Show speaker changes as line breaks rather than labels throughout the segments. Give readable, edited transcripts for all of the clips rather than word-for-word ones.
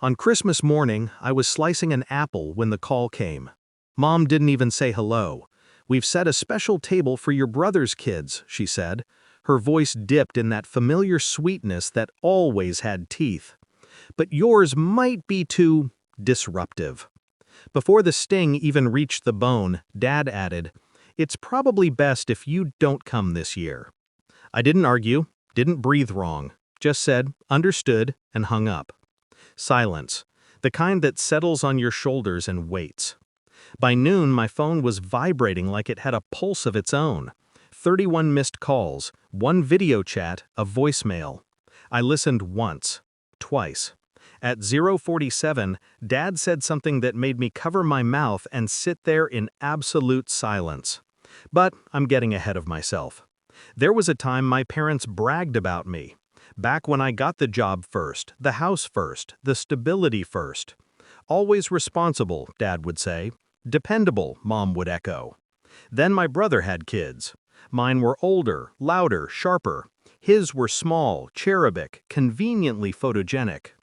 On Christmas morning, I was slicing an apple when the call came. Mom didn't even say hello. "We've set a special table for your brother's kids," she said. Her voice dipped in that familiar sweetness that always had teeth. "But yours might be too disruptive." Before the sting even reached the bone, Dad added, "It's probably best if you don't come this year." I didn't argue, didn't breathe wrong, just said, "Understood," and hung up. Silence. The kind that settles on your shoulders and waits. By noon, my phone was vibrating like it had a pulse of its own. 31 missed calls, one video chat, a voicemail. I listened once, twice. At 0:47, Dad said something that made me cover my mouth and sit there in absolute silence. But I'm getting ahead of myself. There was a time my parents bragged about me. Back when I got the job first, the house first, the stability first. "Always responsible," Dad would say. "Dependable," Mom would echo. Then my brother had kids. Mine were older, louder, sharper. His were small, cherubic, conveniently photogenic.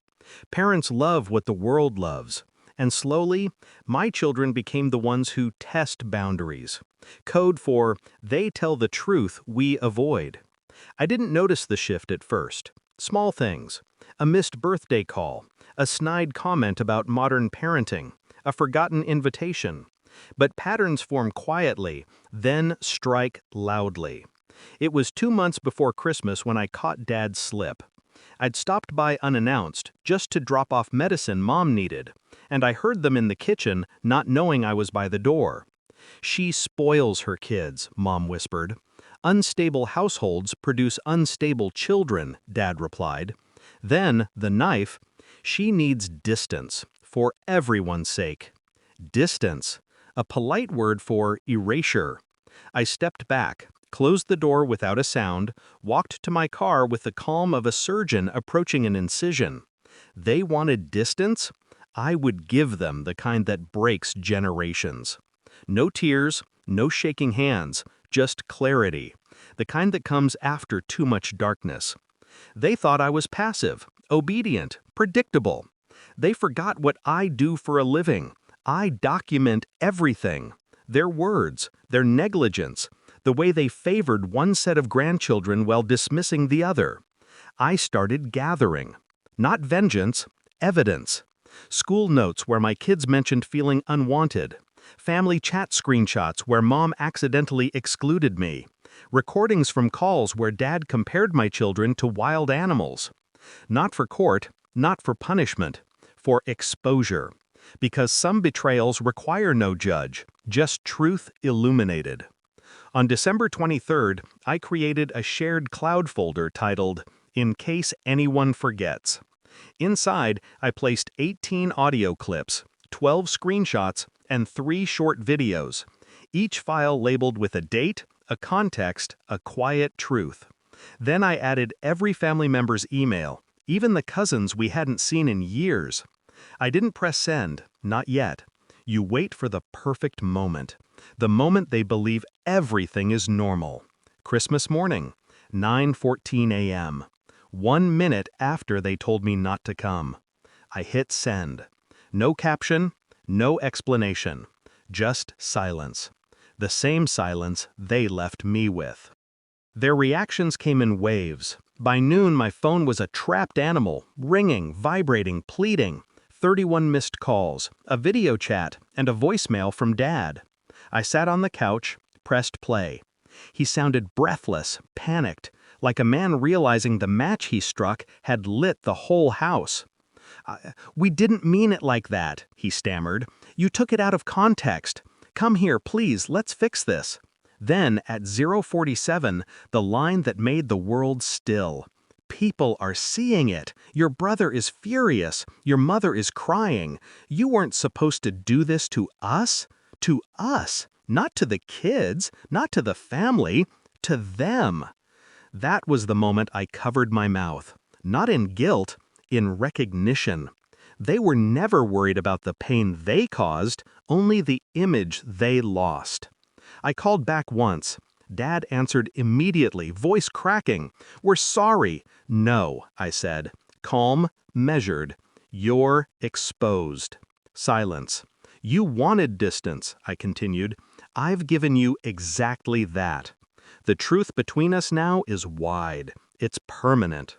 Parents love what the world loves. And slowly, my children became the ones who test boundaries. Code for, they tell the truth we avoid. I didn't notice the shift at first. Small things. A missed birthday call. A snide comment about modern parenting. A forgotten invitation. But patterns form quietly, then strike loudly. It was 2 months before Christmas when I caught Dad's slip. I'd stopped by unannounced, just to drop off medicine Mom needed, and I heard them in the kitchen, not knowing I was by the door. "She spoils her kids," Mom whispered. "Unstable households produce unstable children," Dad replied. Then, the knife, "She needs distance, for everyone's sake." Distance, a polite word for erasure. I stepped back, closed the door without a sound, walked to my car with the calm of a surgeon approaching an incision. They wanted distance? I would give them the kind that breaks generations. No tears, no shaking hands, just clarity, the kind that comes after too much darkness. They thought I was passive, obedient, predictable. They forgot what I do for a living. I document everything. Their words, their negligence, the way they favored one set of grandchildren while dismissing the other. I started gathering. Not vengeance, evidence. School notes where my kids mentioned feeling unwanted. Family chat screenshots where Mom accidentally excluded me. Recordings from calls where Dad compared my children to wild animals. Not for court, not for punishment, for exposure. Because some betrayals require no judge, just truth illuminated. On December 23rd, I created a shared cloud folder titled, "In Case Anyone Forgets." Inside, I placed 18 audio clips, 12 screenshots, and 3 short videos, each file labeled with a date, a context, a quiet truth. Then I added every family member's email, even the cousins we hadn't seen in years. I didn't press send, not yet. You wait for the perfect moment. The moment they believe everything is normal. Christmas morning, 9:14 a.m. 1 minute after they told me not to come. I hit send. No caption, no explanation. Just silence. The same silence they left me with. Their reactions came in waves. By noon, my phone was a trapped animal, ringing, vibrating, pleading. 31 missed calls, a video chat, and a voicemail from Dad. I sat on the couch, pressed play. He sounded breathless, panicked, like a man realizing the match he struck had lit the whole house. "We didn't mean it like that," he stammered. "You took it out of context. Come here, please, let's fix this." Then, at 0:47, the line that made the world still. "People are seeing it. Your brother is furious. Your mother is crying. You weren't supposed to do this to us? To us. Not to the kids, not to the family, to them." That was the moment I covered my mouth. Not in guilt, in recognition. They were never worried about the pain they caused, only the image they lost. I called back once. Dad answered immediately, voice cracking. "We're sorry." "No," I said. Calm, measured. You're exposed. Silence. You wanted distance, I continued. I've given you exactly that. The truth between us now is wide. It's permanent.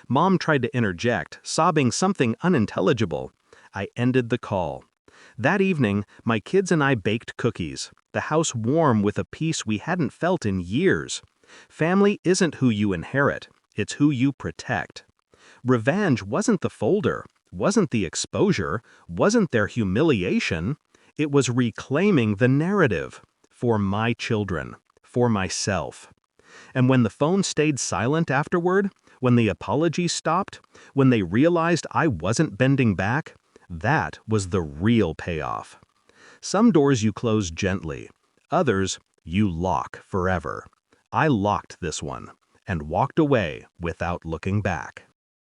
Mom tried to interject, sobbing something unintelligible. I ended the call. That evening, my kids and I baked cookies, the house warm with a peace we hadn't felt in years. Family isn't who you inherit, it's who you protect. Revenge wasn't the folder, wasn't the exposure, wasn't their humiliation. It was reclaiming the narrative for my children, for myself. And when the phone stayed silent afterward, when the apology stopped, when they realized I wasn't bending back, that was the real payoff. Some doors you close gently, others you lock forever. I locked this one and walked away without looking back.